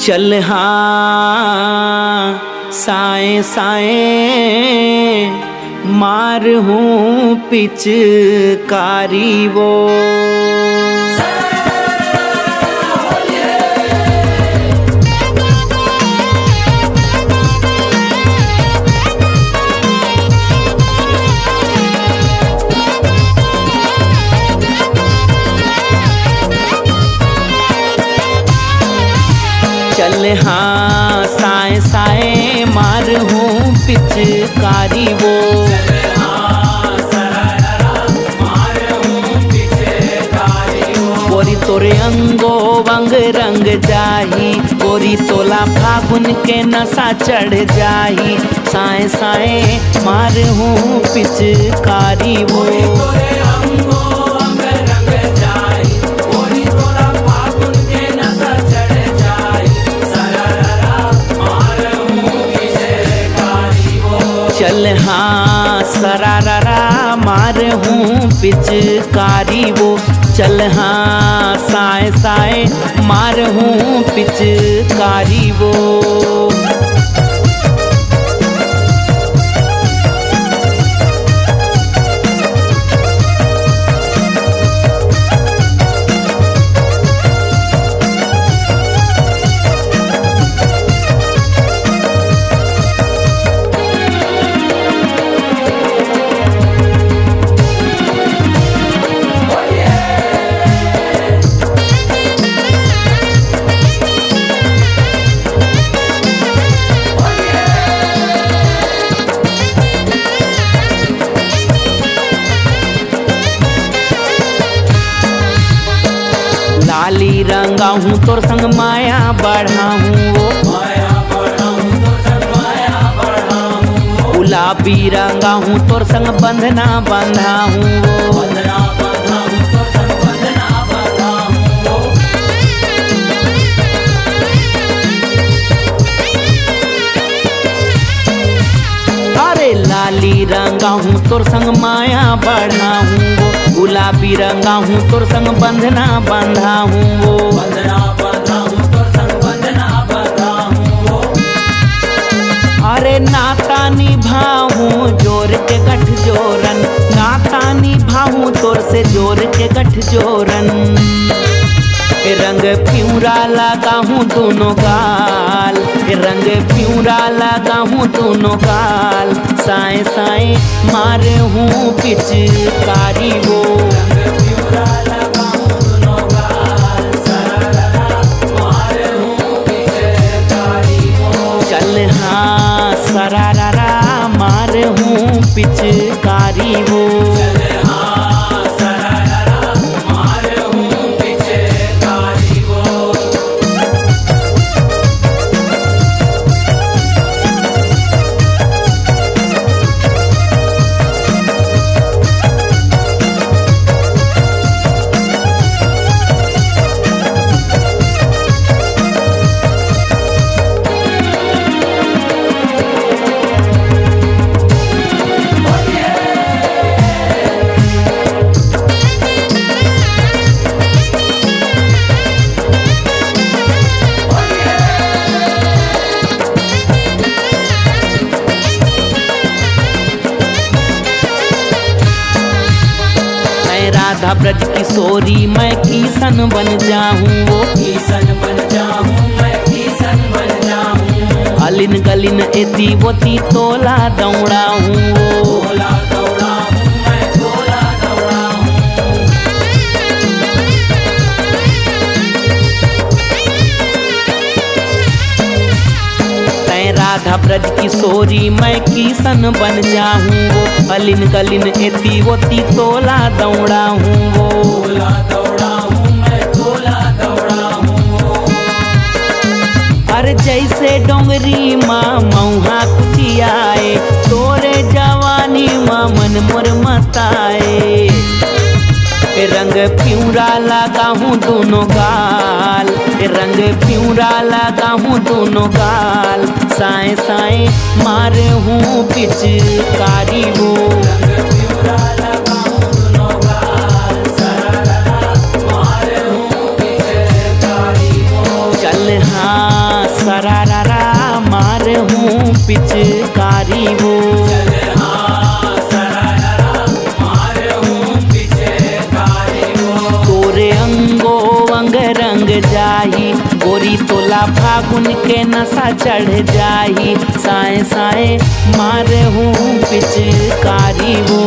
चल हाँ साए साए मार हूँ पिचकारी वो। चल हाँ साए साए मार हूँ पिचकारी वो। गोरी तोरे अंगो वंग रंग जाही, गोरी तोला फागुन के नशा चढ़ जाही। साए साए मार हूँ पिचकारी वो। चल हाँ सरारा मार हूँ पिचकारी वो। चल हाँ साए साए मार हूँ पिचकारी वो। लाली रंगा हूँ तोर संग माया बढ़ा हूँ वो। गुलाबी रंगा हूँ तोर संग बंधना बंधा हूँ वो। अरे लाली रंगा हूँ तोर संग माया बढ़ा हूँ वो। गुलाबी रंगा हूँ तोर संग बंधना बंधा हूँ वो। अरे नाता निभाऊं जोर के गठ जोरन, नाता निभाऊं तोर से जोर के गठ जोरन। रंग प्यूरा लगा हूँ दोनों गाल, रंग प्यूरा लगा हूँ दोनों गाल। साए साए मार हूँ पिचकारी वो। चल हाँ सरारा मार हूँ पिचकारी वो। राधा ब्रज किशोरी मैं किशन बन जाऊं वो। किशन बन जाऊं मैं, किशन बन जाऊं। अलिन गलिन एती वोती तोला दौड़ाऊं वो। तोला दौड़ाऊं मैं, तोला दौड़ाऊं। तै राधा ब्रज किशोरी मैं किशन बन जाऊं वो। अलिन गलिन एती वोती तोला दौड़ाऊं वो। तोला दौड़ाऊं मैं, तोला दौड़ाऊं वो। अरे जैसे डोंगरी माँ मऊहा कुचियाए, तोरे जवानी माँ मन मोर मताए। रंग प्यूरा लगा हूँ दोनों गाल, रंग प्यूरा लगा हूँ दोनों गाल। साए साए मार हूँ पिचकारी वो। चल हाँ पिचकारी वो। तोरे अंगो अंग रंग जाही, गोरी तोला फागुन के नशा चढ़ जाही, साए साए मारे हूँ पिचकारी वो।